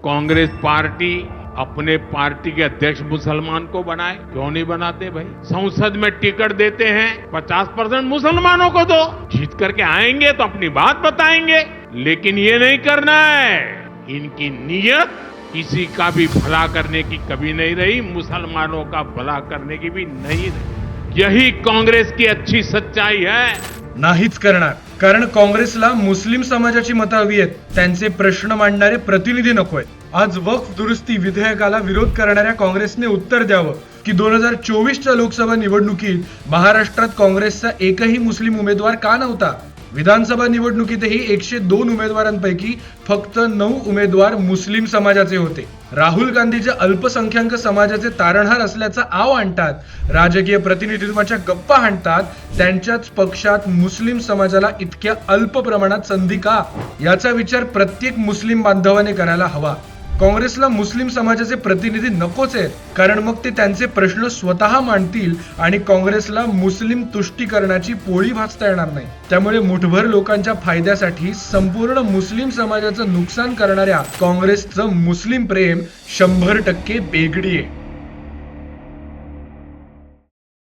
Congress party अपने party के अध्यक्ष मुसलमान को बनाए, क्यों नहीं बनाते भाई? संसद में टिकट देते हैं 50% मुसलमानों को दो, जीत करके आएंगे तो अपनी बात बताएंगे, लेकिन ये नहीं करना है। इनकी नीयत किसी का भी भला करने की कभी नहीं रही, मुसलमानों का भला करने की भी नहीं रही। यही कांग्रेस की अच्छी सच्चाई है। नाहीच करणार, कारण काँग्रेसला मुस्लिम समाजाची मतं हवी आहेत, त्यांचे प्रश्न मांडणारे प्रतिनिधी नकोय। आज वक्फ दुरुस्ती विधेयकाला विरोध करणाऱ्या काँग्रेसने उत्तर द्यावं की 2024च्या लोकसभा निवडणुकीत महाराष्ट्रात काँग्रेसचा एकही मुस्लिम उमेदवार का नव्हता? विधानसभा निवडणुकीतही 102 उमेदवारांपैकी फक्त 9 उमेदवार मुस्लिम समाजाचे होते। राहुल गांधी जे अल्पसंख्याक समाजाचे तारणहार असल्याचा आव आणतात, राजकीय प्रतिनिधित्वाच्या गप्पा हाणतात, त्यांच्याच पक्षात मुस्लिम समाजाला इतक्या अल्प प्रमाणात संधी का, याचा विचार प्रत्येक मुस्लिम बांधवाने करायला हवा। काँग्रेसला मुस्लिम समाजाचे प्रतिनिधी नकोच आहेत, कारण मग ते त्यांचे प्रश्न स्वतः मांडतील आणि काँग्रेसला मुस्लिम तुष्टीकरणाची पोळी भाजता येणार नाही। त्यामुळे मुठभर लोकांच्या फायद्यासाठी संपूर्ण मुस्लिम समाजाचं नुकसान करणाऱ्या काँग्रेसचं मुस्लिम प्रेम 100% बेगडी आहे।